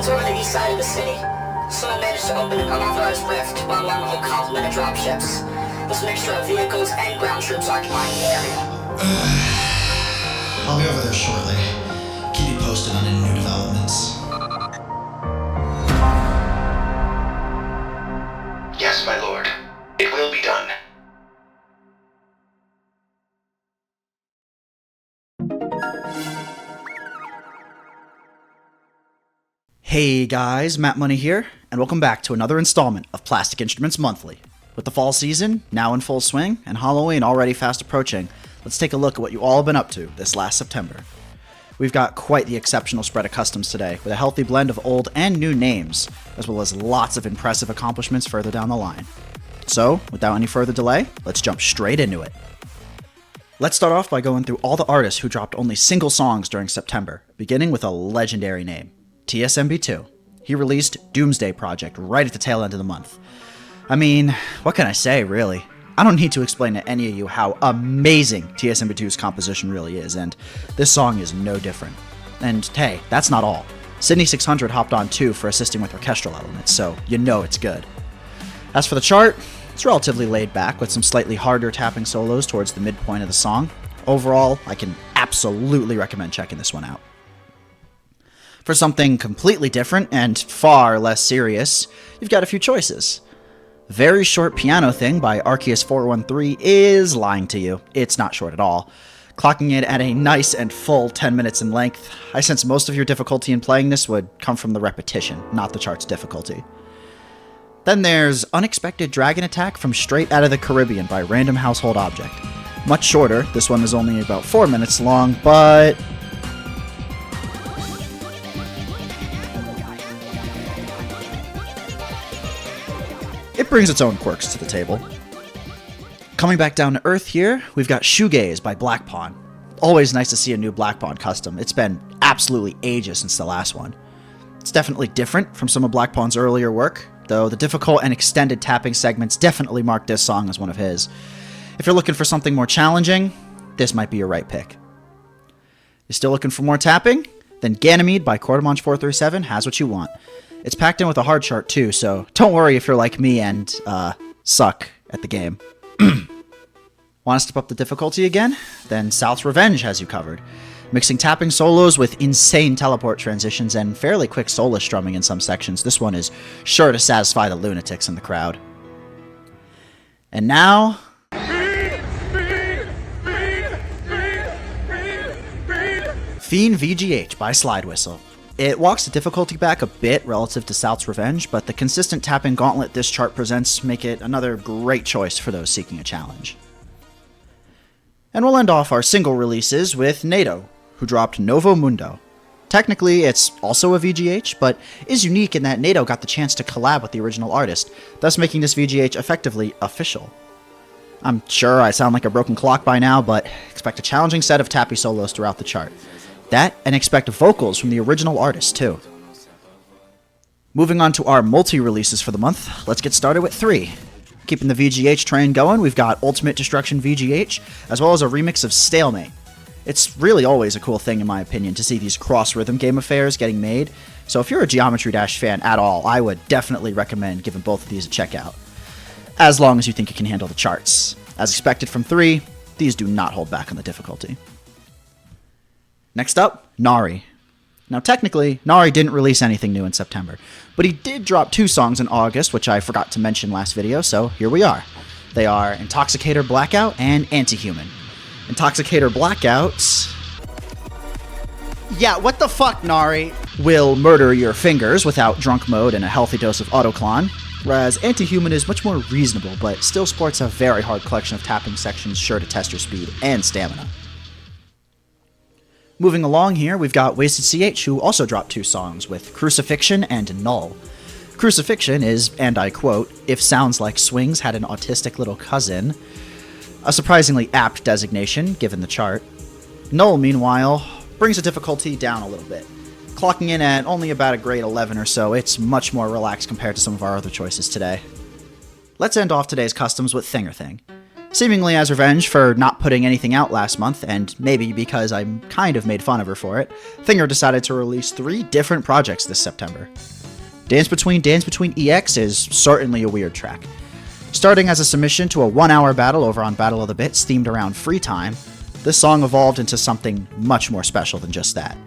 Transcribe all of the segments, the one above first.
It's over the east side of the city. Someone managed to open an unauthorized rift while among a whole complement of dropships. This mixture of vehicles and ground troops occupying the area. I'll be over there shortly. Keep you posted on any new developments. Yes, my lord. It will be done. Hey guys, Matt Money here, and welcome back to another installment of Plastic Instruments Monthly. With the fall season now in full swing and Halloween already fast approaching, let's take a look at what you all have been up to this last September. We've got quite the exceptional spread of customs today, with a healthy blend of old and new names, as well as lots of impressive accomplishments further down the line. So, without any further delay, let's jump straight into it. Let's start off by going through all the artists who dropped only single songs during September, beginning with a legendary name, TSMB2. He released Doomsday Project right at the tail end of the month. I mean, what can I say, really? I don't need to explain to any of you how amazing TSMB2's composition really is, and this song is no different. And hey, that's not all. Sydney 600 hopped on too for assisting with orchestral elements, so you know it's good. As for the chart, it's relatively laid back with some slightly harder tapping solos towards the midpoint of the song. Overall, I can absolutely recommend checking this one out. For something completely different and far less serious, you've got a few choices. Very Short Piano Thing by Arceus413 is lying to you. It's not short at all. Clocking it at a nice and full 10 minutes in length, I sense most of your difficulty in playing this would come from the repetition, not the chart's difficulty. Then there's Unexpected Dragon Attack from Straight Outta the Caribbean by Random Household Object. Much shorter, this one is only about 4 minutes long, but it brings its own quirks to the table. Coming back down to earth here, we've got Shoegaze by Black Pawn. Always nice to see a new Black Pawn custom. It's been absolutely ages since the last one. It's definitely different from some of Black Pawn's earlier work, though the difficult and extended tapping segments definitely mark this song as one of his. If you're looking for something more challenging, this might be your right pick. You're still looking for more tapping? Then Ganymede by Quartermanche437 has what you want. It's packed in with a hard chart too, so don't worry if you're like me and, suck at the game. Want to step up the difficulty again? Then South's Revenge has you covered. Mixing tapping solos with insane teleport transitions and fairly quick solo strumming in some sections, this one is sure to satisfy the lunatics in the crowd. And now Fiend VGH by Slide Whistle. It walks the difficulty back a bit relative to South's Revenge, but the consistent tapping gauntlet this chart presents make it another great choice for those seeking a challenge. And we'll end off our single releases with NATO, who dropped Novo Mundo. Technically, it's also a VGH, but is unique in that NATO got the chance to collab with the original artist, thus making this VGH effectively official. I'm sure I sound like a broken clock by now, but expect a challenging set of tappy solos throughout the chart. That, and expect vocals from the original artist, too. Moving on to our multi-releases for the month, let's get started with 3. Keeping the VGH train going, we've got Ultimate Destruction VGH, as well as a remix of Stalemate. It's really always a cool thing, in my opinion, to see these cross-rhythm game affairs getting made, so if you're a Geometry Dash fan at all, I would definitely recommend giving both of these a check out. As long as you think you can handle the charts. As expected from 3, these do not hold back on the difficulty. Next up, Nari. Now technically, Nari didn't release anything new in September, but he did drop 2 songs in August, which I forgot to mention last video, so here we are. They are Intoxicator Blackout and Antihuman. Intoxicator Blackout, yeah, what the fuck, Nari, will murder your fingers without drunk mode and a healthy dose of autoclon, whereas Antihuman is much more reasonable, but still sports a very hard collection of tapping sections sure to test your speed and stamina. Moving along here, we've got Wasted CH, who also dropped 2 songs with Crucifixion and Null. Crucifixion is, and I quote, "if sounds like swings had an autistic little cousin." A surprisingly apt designation, given the chart. Null, meanwhile, brings the difficulty down a little bit. Clocking in at only about a grade 11 or so, it's much more relaxed compared to some of our other choices today. Let's end off today's customs with Thinger Thing. Seemingly as revenge for not putting anything out last month, and maybe because I kind of made fun of her for it, Thinger decided to release 3 different projects this September. Dance Between EX is certainly a weird track. Starting as a submission to a 1-hour battle over on Battle of the Bits themed around free time, this song evolved into something much more special than just that.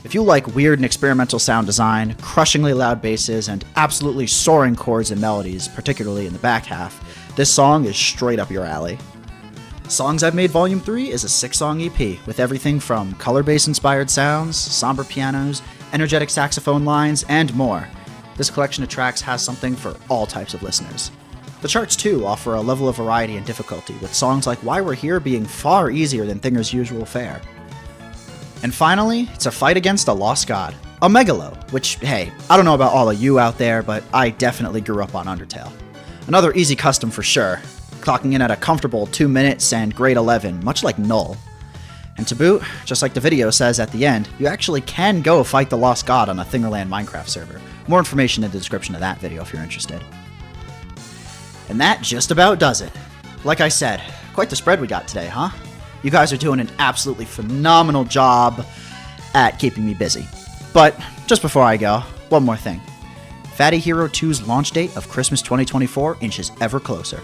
If you like weird and experimental sound design, crushingly loud basses, and absolutely soaring chords and melodies, particularly in the back half, this song is straight up your alley. Songs I've Made Volume 3 is a 6-song EP with everything from color bass inspired sounds, somber pianos, energetic saxophone lines, and more. This collection of tracks has something for all types of listeners. The charts too offer a level of variety and difficulty, with songs like Why We're Here being far easier than Thinger's usual fare. And finally, it's a fight against a lost god, a Megalo, which, hey, I don't know about all of you out there, but I definitely grew up on Undertale. Another easy custom for sure, clocking in at a comfortable 2 minutes and grade 11, much like Null. And to boot, just like the video says at the end, you actually can go fight the lost god on a Thingerland Minecraft server. More information in the description of that video if you're interested. And that just about does it. Like I said, quite the spread we got today, huh? You guys are doing an absolutely phenomenal job at keeping me busy. But just before I go, one more thing. Fatty Hero 2's launch date of Christmas 2024 inches ever closer.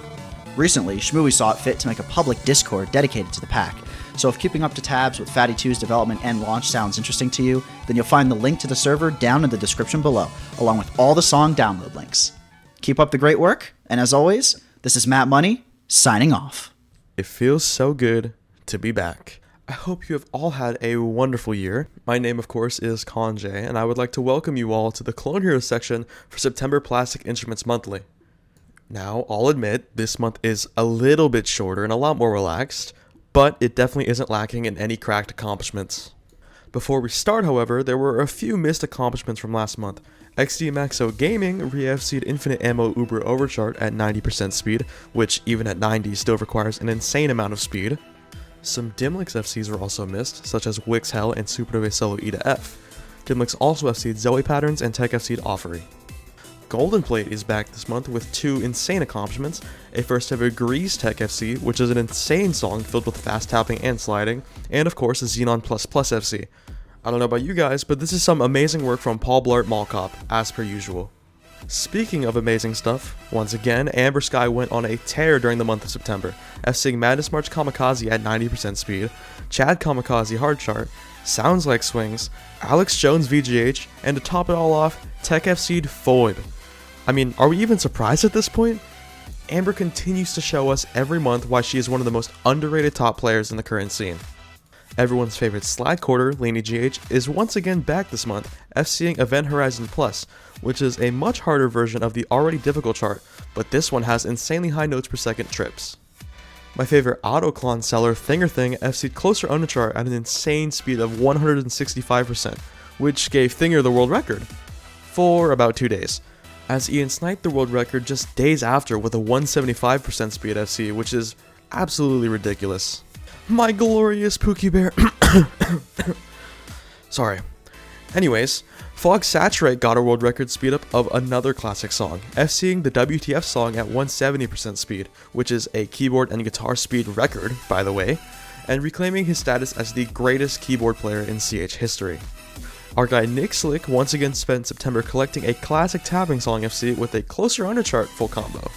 Recently, Shmooey saw it fit to make a public Discord dedicated to the pack, so if keeping up to tabs with Fatty 2's development and launch sounds interesting to you, then you'll find the link to the server down in the description below, along with all the song download links. Keep up the great work, and as always, this is Matt Money, signing off. It feels so good to be back. I hope you have all had a wonderful year. My name, of course, is Colin J, and I would like to welcome you all to the Clone Heroes section for September Plastic Instruments Monthly. Now, I'll admit, this month is a little bit shorter and a lot more relaxed, but it definitely isn't lacking in any cracked accomplishments. Before we start, however, there were a few missed accomplishments from last month. XDMXO Gaming re-FC'd Infinite Ammo Uber Overchart at 90% speed, which even at 90 still requires an insane amount of speed. Some Dimlix FCs were also missed, such as Wix Hell and Supernova Solo E to F. Dimlix also FC'd Zoe Patterns and Tech FC'd Offery. Golden Plate is back this month with 2 insane accomplishments, a first ever Grease Tech FC, which is an insane song filled with fast tapping and sliding, and of course a Xenon++ FC. I don't know about you guys, but this is some amazing work from Paul Blart Mallcop, as per usual. Speaking of amazing stuff, once again, Amber Sky went on a tear during the month of September, FCing Madness March Kamikaze at 90% speed, Chad Kamikaze Hard Chart, Sounds Like Swings, Alex Jones VGH, and to top it all off, Tech FC'd Foib. I mean, are we even surprised at this point? Amber continues to show us every month why she is one of the most underrated top players in the current scene. Everyone's favorite slide quarter, Laney GH, is once again back this month, FCing Event Horizon Plus, which is a much harder version of the already difficult chart, but this one has insanely high notes per second trips. My favorite autoclone seller, Thinger Thing, FC'd Closer Underchart at an insane speed of 165%, which gave Thinger the world record for about 2 days, as Ian sniped the world record just days after with a 175% speed FC, which is absolutely ridiculous. My glorious Pookie Bear. Sorry. Anyways, Fog Saturate got a world record speed up of another classic song, FCing the WTF song at 170% speed, which is a keyboard and guitar speed record, by the way, and reclaiming his status as the greatest keyboard player in CH history. Our guy Nick Slick once again spent September collecting a classic tapping song FC with a Closer Underchart full combo.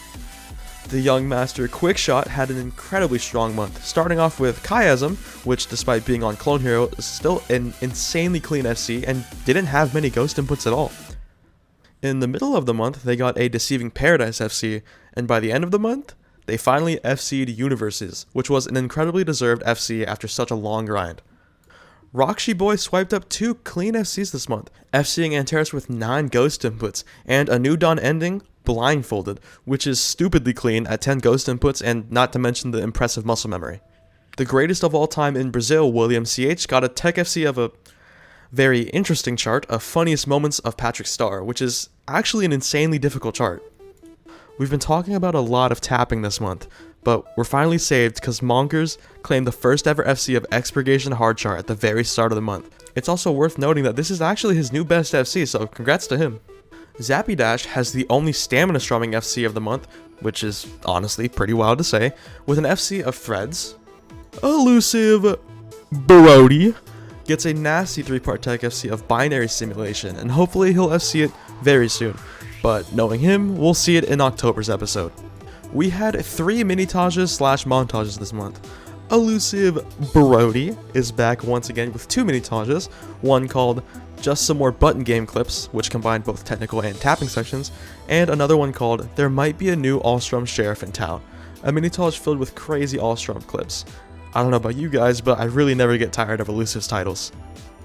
The young master Quickshot had an incredibly strong month, starting off with Chiasm, which despite being on Clone Hero is still an insanely clean FC and didn't have many ghost inputs at all. In the middle of the month, they got a Deceiving Paradise FC, and by the end of the month, they finally FC'd Universes, which was an incredibly deserved FC after such a long grind. Roxy Boy swiped up 2 clean FCs this month, FCing Antares with 9 ghost inputs, and a New Dawn ending, Blindfolded, which is stupidly clean at 10 ghost inputs and not to mention the impressive muscle memory. The greatest of all time in Brazil, William CH, got a Tech FC of a very interesting chart of Funniest Moments of Patrick Starr, which is actually an insanely difficult chart. We've been talking about a lot of tapping this month, but we're finally saved because Monkers claimed the first ever FC of Expurgation Hard Chart at the very start of the month. It's also worth noting that this is actually his new best FC, so congrats to him. Zappy Dash has the only stamina strumming FC of the month, which is honestly pretty wild to say, with an FC of Threads. Elusive Brody gets a nasty 3-part tech FC of Binary Simulation, and hopefully he'll FC it very soon. But knowing him, we'll see it in October's episode. We had 3 mini-tages / montages this month. Elusive Brody is back once again with 2 mini-tages, one called Just Some More Button Game Clips, which combined both technical and tapping sections, and another one called There Might Be a New Allstrom Sheriff in Town, a mini-tage filled with crazy Allstrom clips. I don't know about you guys, but I really never get tired of Elusive's titles.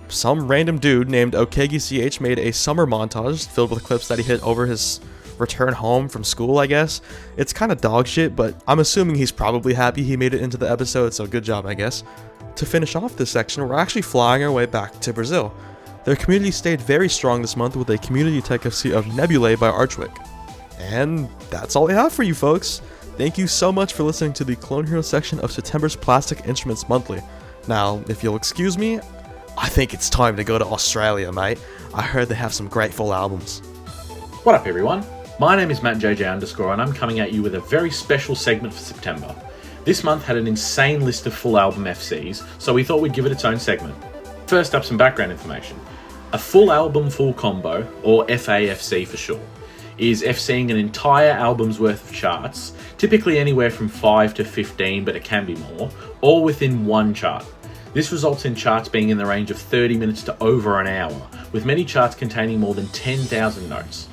Some random dude named OKGCH made a summer montage filled with clips that he hit over his return home from school, I guess. It's kind of dog shit, but I'm assuming he's probably happy he made it into the episode, so good job, I guess. To finish off this section, we're actually flying our way back to Brazil. Their community stayed very strong this month with a community tech FC of Nebulae by Archwick. And that's all I have for you folks. Thank you so much for listening to the Clone Hero section of September's Plastic Instruments Monthly. Now, if you'll excuse me, I think it's time to go to Australia, mate. I heard they have some great full albums. What up, everyone? My name is MattJJ_, and I'm coming at you with a very special segment for September. This month had an insane list of full album FCs, so we thought we'd give it its own segment. First up, some background information. A full album full combo, or FAFC for short, is FCing an entire album's worth of charts, typically anywhere from 5 to 15, but it can be more, all within one chart. This results in charts being in the range of 30 minutes to over an hour, with many charts containing more than 10,000 notes.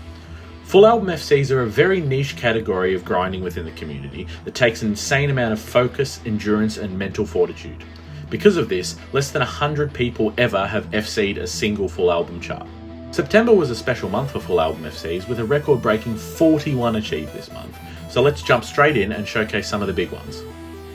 Full album FCs are a very niche category of grinding within the community that takes an insane amount of focus, endurance, and mental fortitude. Because of this, less than 100 people ever have FC'd a single full album chart. September was a special month for full album FCs, with a record-breaking 41 achieved this month, so let's jump straight in and showcase some of the big ones.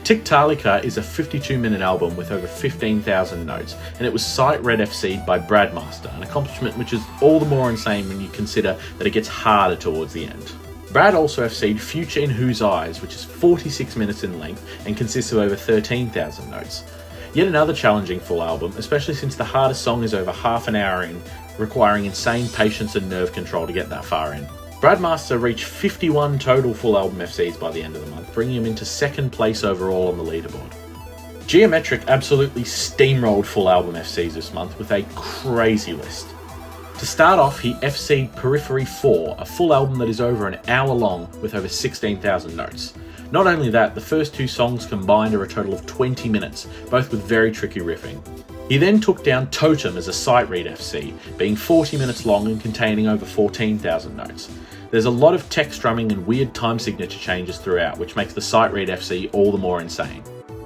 Tiktalika is a 52-minute album with over 15,000 notes, and it was sight-read FC'd by Bradmaster, an accomplishment which is all the more insane when you consider that it gets harder towards the end. Brad also FC'd Future in Whose Eyes, which is 46 minutes in length and consists of over 13,000 notes. Yet another challenging full album, especially since the hardest song is over half an hour in, requiring insane patience and nerve control to get that far in. Bradmaster reached 51 total full album FCs by the end of the month, bringing him into second place overall on the leaderboard. Geometric absolutely steamrolled full album FCs this month with a crazy list. To start off, he FC'd Periphery 4, a full album that is over an hour long with over 16,000 notes. Not only that, the first 2 songs combined are a total of 20 minutes, both with very tricky riffing. He then took down Totem as a sight read FC, being 40 minutes long and containing over 14,000 notes. There's a lot of text drumming and weird time signature changes throughout, which makes the sight read FC all the more insane.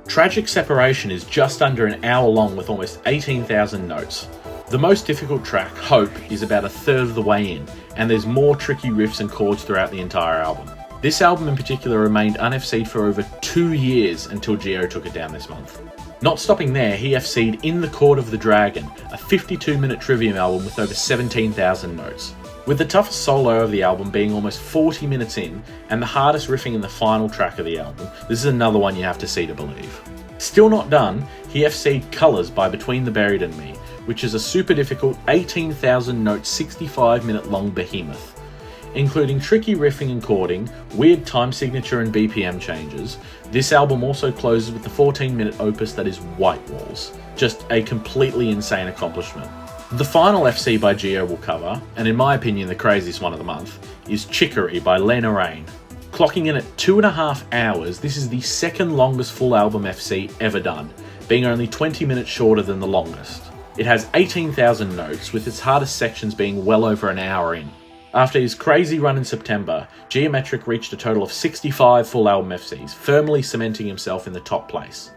Tragic Separation is just under an hour long with almost 18,000 notes. The most difficult track, Hope, is about a third of the way in, and there's more tricky riffs and chords throughout the entire album. This album in particular remained un-FC'd for over 2 years until Geo took it down this month. Not stopping there, he FC'd In the Court of the Dragon, a 52-minute Trivium album with over 17,000 notes. With the toughest solo of the album being almost 40 minutes in, and the hardest riffing in the final track of the album, this is another one you have to see to believe. Still not done, he FC'd Colours by Between the Buried and Me, which is a super difficult 18,000 note 65-minute long behemoth. Including tricky riffing and chording, weird time signature and BPM changes, this album also closes with the 14-minute opus that is White Walls. Just a completely insane accomplishment. The final FC by Geo we'll cover, and in my opinion the craziest one of the month, is Chicory by Lena Rain. Clocking in at 2.5 hours, this is the second longest full album FC ever done, being only 20 minutes shorter than the longest. It has 18,000 notes, with its hardest sections being well over an hour in. After his crazy run in September, Geometric reached a total of 65 full album FCs, firmly cementing himself in the top place.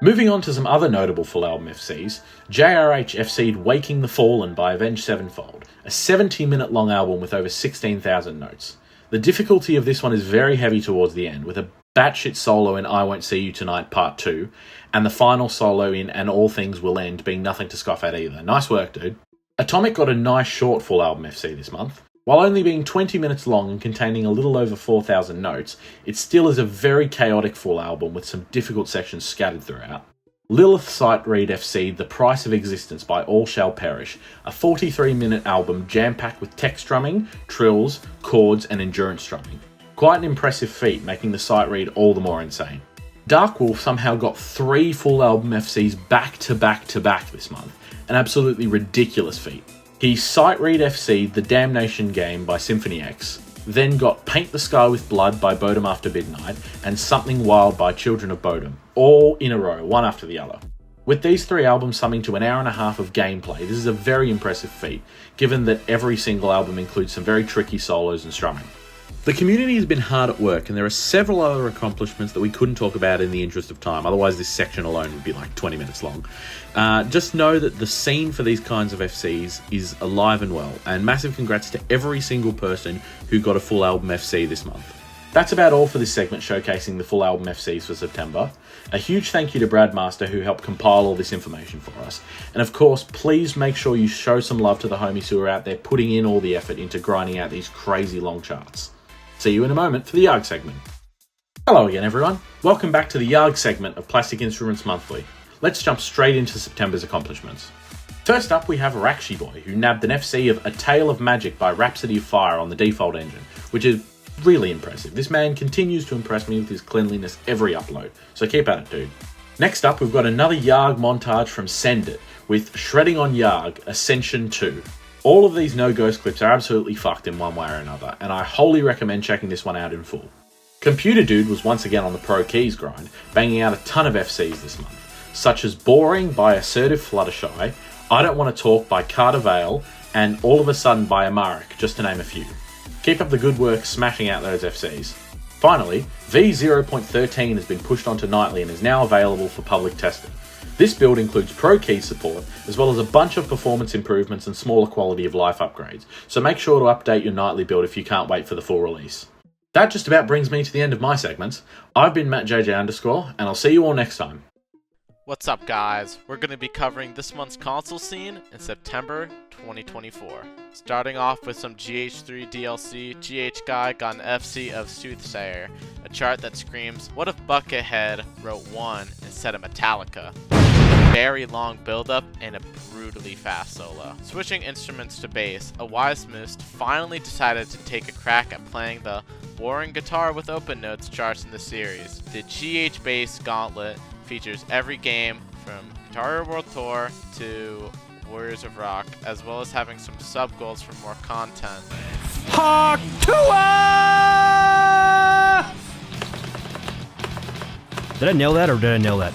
Moving on to some other notable full album FCs, JRH FC'd Waking the Fallen by Avenged Sevenfold, a 70-minute long album with over 16,000 notes. The difficulty of this one is very heavy towards the end, with a batshit solo in I Won't See You Tonight Part 2, and the final solo in And All Things Will End being nothing to scoff at either. Nice work, dude. Atomic got a nice short full album FC this month. While only being 20 minutes long and containing a little over 4,000 notes, it still is a very chaotic full album with some difficult sections scattered throughout. Lilith Sight Read FC'd The Price of Existence by All Shall Perish, a 43-minute album jam-packed with text drumming, trills, chords, and endurance drumming. Quite an impressive feat, making the sight read all the more insane. Darkwolf somehow got 3 full album FCs back to back to back this month, an absolutely ridiculous feat. He sight read FC'd The Damnation Game by Symphony X, then got Paint the Sky with Blood by Bodom After Midnight and Something Wild by Children of Bodom, all in a row, one after the other. With these 3 albums summing to an hour and a half of gameplay, this is a very impressive feat, given that every single album includes some very tricky solos and strumming. The community has been hard at work, and there are several other accomplishments that we couldn't talk about in the interest of time, otherwise this section alone would be like 20 minutes long. Just know that the scene for these kinds of FCs is alive and well, and massive congrats to every single person who got a full album FC this month. That's about all for this segment showcasing the full album FCs for September. A huge thank you to Brad Master who helped compile all this information for us. And of course, please make sure you show some love to the homies who are out there putting in all the effort into grinding out these crazy long charts. See you in a moment for the Yarg segment. Hello again everyone, welcome back to the Yarg segment of Plastic Instruments Monthly. Let's jump straight into September's accomplishments. First up we have Rakshi Boy, who nabbed an FC of A Tale of Magic by Rhapsody of Fire on the default engine, which is really impressive. This man continues to impress me with his cleanliness every upload, so keep at it dude. Next up we've got another Yarg montage from Send It, with Shredding on Yarg, Ascension 2. All of these No Ghost clips are absolutely fucked in one way or another, and I wholly recommend checking this one out in full. Computer Dude was once again on the Pro Keys grind, banging out a ton of FCs this month, such as Boring by Assertive Fluttershy, I Don't Want to Talk by Carter Vale, and All of a Sudden by Amaric, just to name a few. Keep up the good work smashing out those FCs. Finally, V0.13 has been pushed onto Nightly and is now available for public testing. This build includes Pro Keys support, as well as a bunch of performance improvements and smaller quality of life upgrades, so make sure to update your Nightly build if you can't wait for the full release. That just about brings me to the end of my segments. I've been MattJJ_, and I'll see you all next time. What's up guys, we're going to be covering this month's console scene in September 2024. Starting off with some GH3 DLC, GH Guy got an FC of Soothsayer, a chart that screams, what if Buckethead wrote 1 instead of Metallica? A very long build-up and a brutally fast solo. Switching instruments to bass, a wise moose finally decided to take a crack at playing the boring guitar with open notes charts in the series. The GH Bass Gauntlet features every game from Guitar Hero World Tour to Warriors of Rock, as well as having some sub-goals for more content. Did I nail that or did I nail that?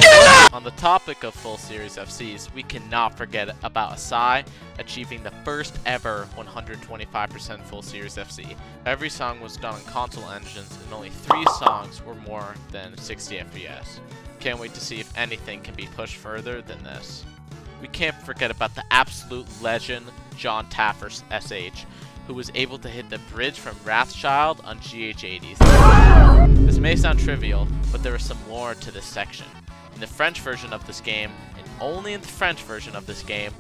On the topic of full series FCs, we cannot forget about Asai achieving the first ever 125% full series FC. Every song was done on console engines and only 3 songs were more than 60 FPS. Can't wait to see if anything can be pushed further than this. We can't forget about the absolute legend John Taffer SH, who was able to hit the bridge from Wrathchild on GH80s. This may sound trivial, but there is some lore to this section. In the French version of this game, and only in the French version of this game,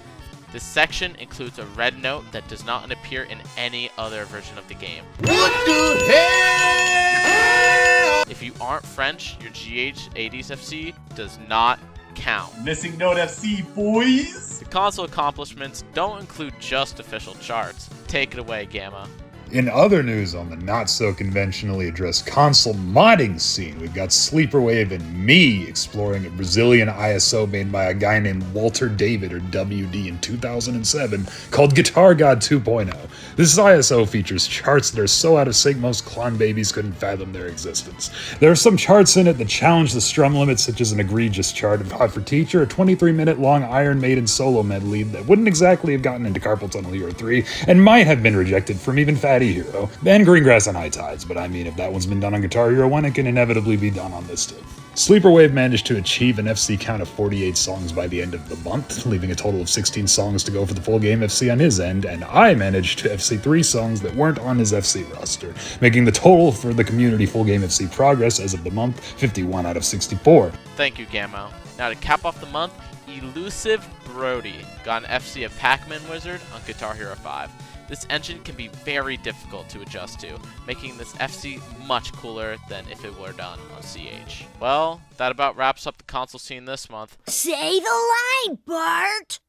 this section includes a red note that does not appear in any other version of the game. What the hell? If you aren't French, your GH80s FC does not count. Missing Note FC, boys! The console accomplishments don't include just official charts. Take it away, Gamma. In other news on the not-so-conventionally addressed console modding scene, we've got Sleeperwave and me exploring a Brazilian ISO made by a guy named Walter David, or WD, in 2007, called Guitar God 2.0. This ISO features charts that are so out of sync most clon babies couldn't fathom their existence. There are some charts in it that challenge the strum limits, such as an egregious chart of Hot for Teacher, a 23-minute-long Iron Maiden solo medley that wouldn't exactly have gotten into Carpal Tunnel Hero 3, and might have been rejected from even Fatty Hero, and Greengrass on High Tides, but I mean, if that one's been done on Guitar Hero 1, it can inevitably be done on this too. Sleeperwave managed to achieve an FC count of 48 songs by the end of the month, leaving a total of 16 songs to go for the full game FC on his end, and I managed to FC 3 songs that weren't on his FC roster, making the total for the community full game FC progress as of the month 51 out of 64. Thank you, Gammo. Now to cap off the month, Elusive Brody got an FC of Pac-Man Wizard on Guitar Hero 5. This engine can be very difficult to adjust to, making this FC much cooler than if it were done on CH. Well, that about wraps up the console scene this month. Say the line, Bart!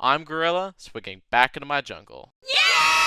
I'm Gorilla, swinging back into my jungle. Yeah!